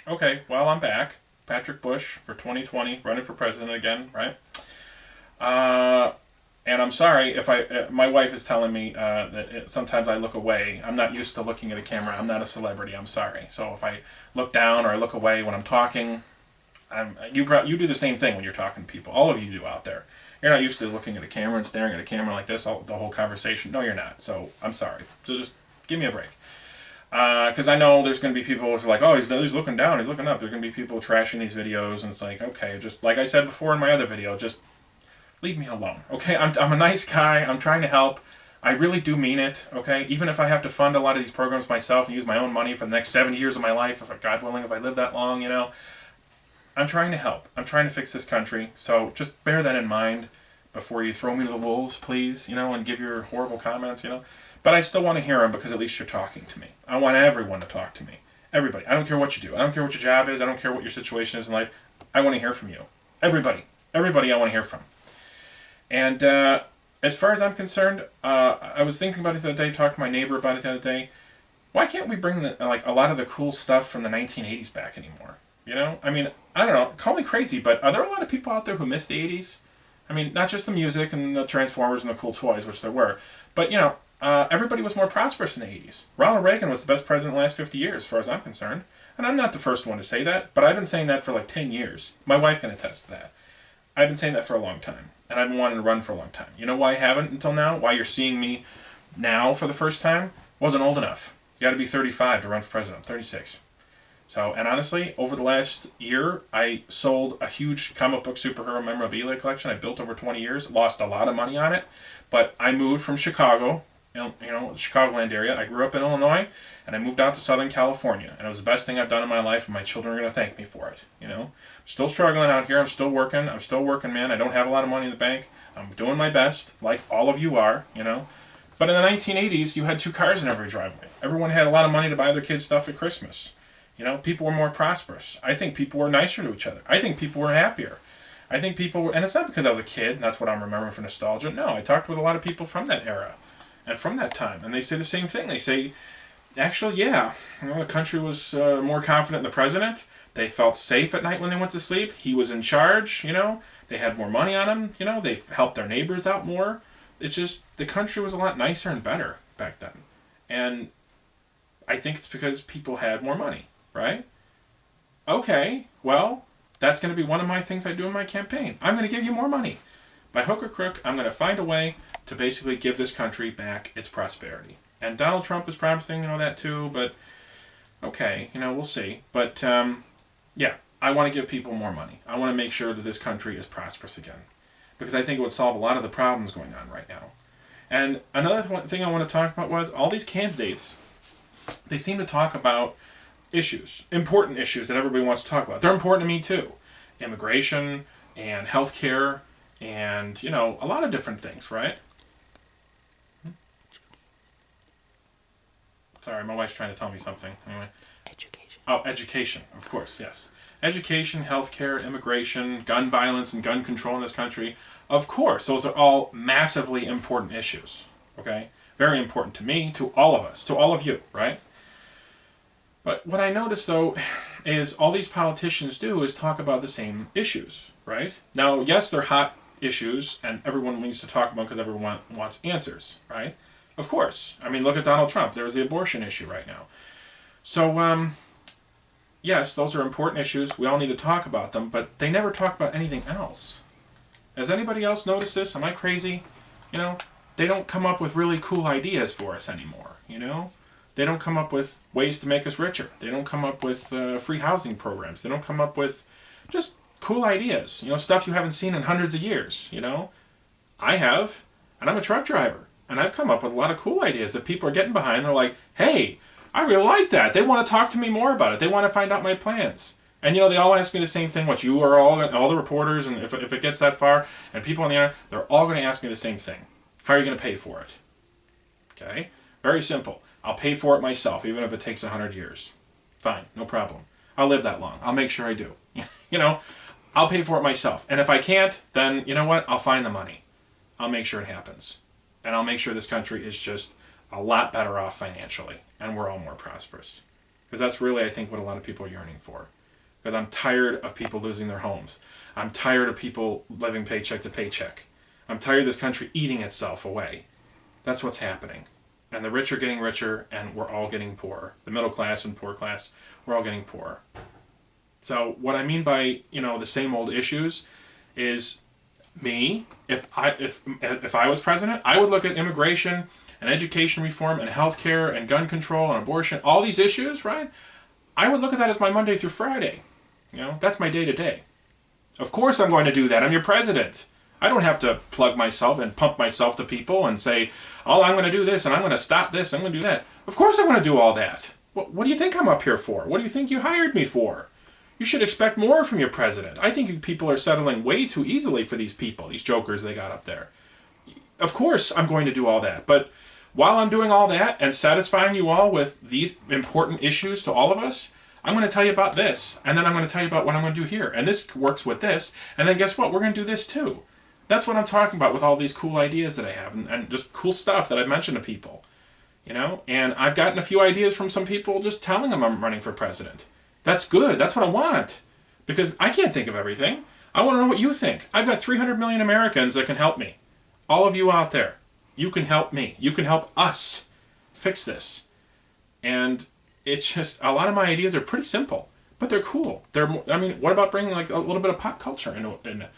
Okay, well, I'm back. Patrick Bush for 2020, running for president again, right? Uh, and I'm sorry if my wife is telling me sometimes I look away. I'm not used to looking at a camera. I'm not a celebrity. I'm sorry. So if I look down or I look away when I'm talking, you do the same thing when you're talking to people. All of you do out there. You're not used to looking at a camera and staring at a camera like this the whole conversation. No, you're not. So I'm sorry. So just give me a break. Because I know there's going to be people who are like, oh, he's looking down, he's looking up. There's going to be people trashing these videos, and it's like, okay, just like I said before in my other video, just leave me alone, okay? I'm a nice guy. I'm trying to help. I really do mean it, okay? Even if I have to fund a lot of these programs myself and use my own money for the next 70 years of my life, if God willing, if I live that long, I'm trying to help. I'm trying to fix this country. So just bear that in mind before you throw me to the wolves, please, and give your horrible comments. But I still want to hear them because at least you're talking to me. I want everyone to talk to me. Everybody. I don't care what you do. I don't care what your job is. I don't care what your situation is in life. I want to hear from you. Everybody. Everybody I want to hear from. And as far as I'm concerned, I was thinking about it the other day, talking to my neighbor about it the other day. Why can't we bring a lot of the cool stuff from the 1980s back anymore? I mean, I don't know. Call me crazy, but are there a lot of people out there who miss the 80s? I mean, not just the music and the Transformers and the cool toys, which there were, but everybody was more prosperous in the 80s. Ronald Reagan was the best president in the last 50 years, as far as I'm concerned. And I'm not the first one to say that, but I've been saying that for like 10 years. My wife can attest to that. I've been saying that for a long time, and I've been wanting to run for a long time. You know why I haven't until now? Why you're seeing me now for the first time? Wasn't old enough. You got to be 35 to run for president. I'm 36. So, and honestly, over the last year, I sold a huge comic book superhero memorabilia collection. I built over 20 years, lost a lot of money on it, but I moved from Chicago, the Chicagoland area. I grew up in Illinois, and I moved out to Southern California, and it was the best thing I've done in my life, and my children are going to thank me for it. Still struggling out here. I'm still working. Man. I don't have a lot of money in the bank. I'm doing my best, like all of you are. But in the 1980s, you had two cars in every driveway. Everyone had a lot of money to buy their kids stuff at Christmas. People were more prosperous. I think people were nicer to each other. I think people were happier. I think people were, and it's not because I was a kid, and that's what I'm remembering for nostalgia. No, I talked with a lot of people from that era and from that time, and they say the same thing. They say, actually, yeah, the country was more confident in the president. They felt safe at night when they went to sleep. He was in charge. They had more money on him. They helped their neighbors out more. It's just, the country was a lot nicer and better back then. And I think it's because people had more money. Right? Okay, well, that's going to be one of my things I do in my campaign. I'm going to give you more money. By hook or crook, I'm going to find a way to basically give this country back its prosperity. And Donald Trump is promising, that too, but okay, we'll see. But yeah, I want to give people more money. I want to make sure that this country is prosperous again. Because I think it would solve a lot of the problems going on right now. And another thing I want to talk about was all these candidates, they seem to talk about issues, important issues that everybody wants to talk about. They're important to me too. Immigration and healthcare and, a lot of different things, right? Sorry, my wife's trying to tell me something. Anyway. Education. Oh, education, of course, yes. Education, healthcare, immigration, gun violence, and gun control in this country. Of course, those are all massively important issues, okay? Very important to me, to all of us, to all of you, right? But what I notice, though, is all these politicians do is talk about the same issues, right? Now, yes, they're hot issues, and everyone needs to talk about because everyone wants answers, right? Of course. I mean, look at Donald Trump. There's the abortion issue right now. So, yes, those are important issues. We all need to talk about them, but they never talk about anything else. Has anybody else noticed this? Am I crazy? They don't come up with really cool ideas for us anymore. They don't come up with ways to make us richer. They don't come up with free housing programs. They don't come up with just cool ideas. Stuff you haven't seen in hundreds of years. I have, and I'm a truck driver, and I've come up with a lot of cool ideas that people are getting behind. They're like, hey, I really like that. They want to talk to me more about it. They want to find out my plans. And they all ask me the same thing. What you are all the reporters, and if it gets that far, and people on the internet, they're all going to ask me the same thing. How are you going to pay for it? Okay, very simple. I'll pay for it myself, even if it takes 100 years. Fine, no problem. I'll live that long. I'll make sure I do. I'll pay for it myself. And if I can't, then you know what? I'll find the money. I'll make sure it happens. And I'll make sure this country is just a lot better off financially. And we're all more prosperous. Because that's really, I think, what a lot of people are yearning for. Because I'm tired of people losing their homes. I'm tired of people living paycheck to paycheck. I'm tired of this country eating itself away. That's what's happening. And the rich are getting richer, and we're all getting poorer. The middle class and poor class, we're all getting poorer. So what I mean by, the same old issues is me, if I was president, I would look at immigration and education reform and healthcare and gun control and abortion, all these issues, right? I would look at that as my Monday through Friday. That's my day to day. Of course I'm going to do that. I'm your president. I don't have to plug myself and pump myself to people and say, oh, I'm going to do this and I'm going to stop this, I'm going to do that. Of course I'm going to do all that. What do you think I'm up here for? What do you think you hired me for? You should expect more from your president. I think you people are settling way too easily for these people, these jokers they got up there. Of course I'm going to do all that. But while I'm doing all that and satisfying you all with these important issues to all of us, I'm going to tell you about this. And then I'm going to tell you about what I'm going to do here. And this works with this. And then guess what? We're going to do this too. That's what I'm talking about with all these cool ideas that I have and just cool stuff that I've mentioned to people. And I've gotten a few ideas from some people just telling them I'm running for president. That's good. That's what I want. Because I can't think of everything. I want to know what you think. I've got 300 million Americans that can help me. All of you out there, you can help me. You can help us fix this. And it's just, a lot of my ideas are pretty simple, but they're cool. What about bringing like a little bit of pop culture into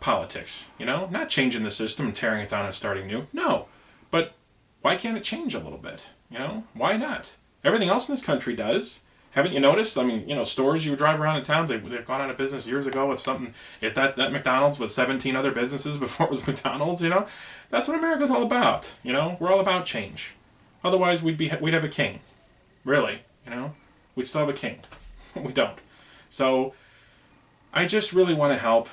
politics? Not changing the system and tearing it down and starting new. No. But why can't it change a little bit? Why not? Everything else in this country does. Haven't you noticed? Stores you drive around in town, they've gone out of business years ago. It's something, that McDonald's with 17 other businesses before it was McDonald's, That's what America's all about, We're all about change. Otherwise, we'd have a king. Really, We'd still have a king. We don't. So, I just really want to help.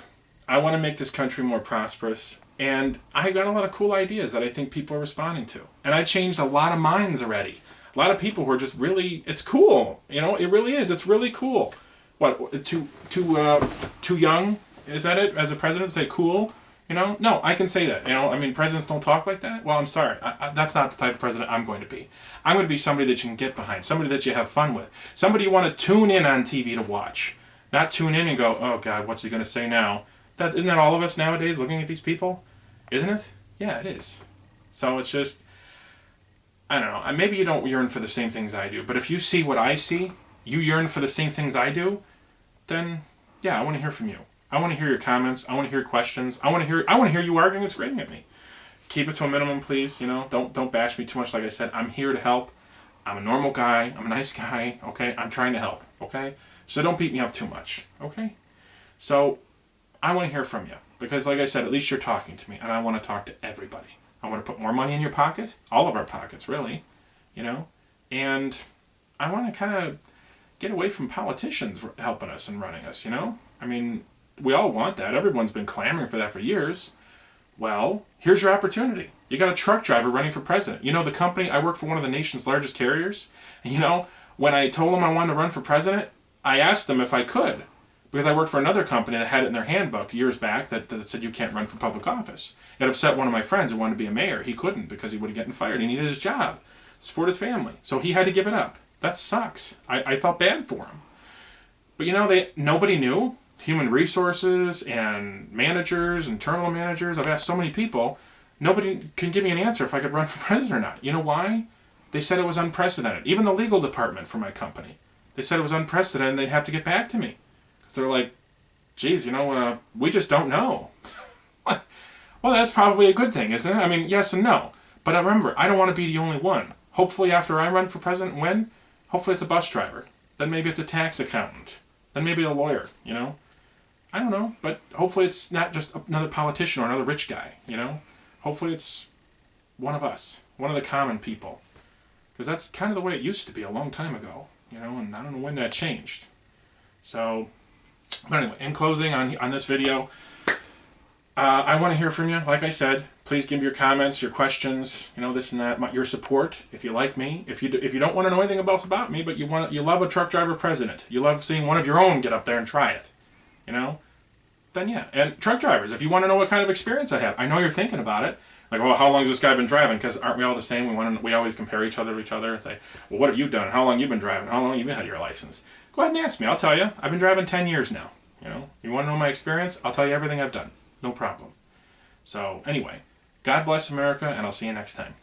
I want to make this country more prosperous. And I got a lot of cool ideas that I think people are responding to. And I changed a lot of minds already. A lot of people who are just really, it's cool. It really is. It's really cool. What, too young? Is that it? As a president, say cool? No, I can say that. Presidents don't talk like that. Well, I'm sorry. That's not the type of president I'm going to be. I'm going to be somebody that you can get behind. Somebody that you have fun with. Somebody you want to tune in on TV to watch. Not tune in and go, oh God, what's he going to say now? Isn't that all of us nowadays looking at these people? Isn't it? Yeah, it is. So it's just, I don't know. Maybe you don't yearn for the same things I do, but if you see what I see, you yearn for the same things I do, then yeah, I want to hear from you. I want to hear your comments. I want to hear questions. I want to hear you arguing and screaming at me. Keep it to a minimum, please. Don't bash me too much. Like I said, I'm here to help. I'm a normal guy. I'm a nice guy. Okay, I'm trying to help. Okay, so don't beat me up too much. Okay, so I want to hear from you because, like I said, at least you're talking to me, and I want to talk to everybody. I want to put more money in your pocket, all of our pockets, really, and I want to kind of get away from politicians helping us and running us, we all want that. Everyone's been clamoring for that for years. Well, here's your opportunity. You got a truck driver running for president. The company, I work for one of the nation's largest carriers, and when I told them I wanted to run for president, I asked them if I could, because I worked for another company that had it in their handbook years back that said you can't run for public office. It upset one of my friends who wanted to be a mayor. He couldn't because he would have gotten fired. He needed his job to support his family. So he had to give it up. That sucks. I felt bad for him. But nobody knew. Human resources and managers and terminal managers. I've asked so many people. Nobody can give me an answer if I could run for president or not. You know why? They said it was unprecedented. Even the legal department for my company. They said it was unprecedented and they'd have to get back to me. Because they're like, geez, we just don't know. Well, that's probably a good thing, isn't it? Yes and no. But remember, I don't want to be the only one. Hopefully after I run for president, hopefully it's a bus driver. Then maybe it's a tax accountant. Then maybe a lawyer, I don't know. But hopefully it's not just another politician or another rich guy, Hopefully it's one of us. One of the common people. Because that's kind of the way it used to be a long time ago, and I don't know when that changed. So, but anyway, in closing on this video, I want to hear from you. Like I said, please give your comments, your questions, this and that, your support. If you like me, if you don't want to know anything else about me, but you love a truck driver president, you love seeing one of your own get up there and try it, then yeah. And truck drivers, if you want to know what kind of experience I have, I know you're thinking about it. Like, well, how long has this guy been driving? Because aren't we all the same? We always compare each other to each other and say, well, what have you done? How long you been driving? How long you been had your license? Go ahead and ask me. I'll tell you. I've been driving 10 years now. You know, you want to know my experience? I'll tell you everything I've done. No problem. So anyway, God bless America, and I'll see you next time.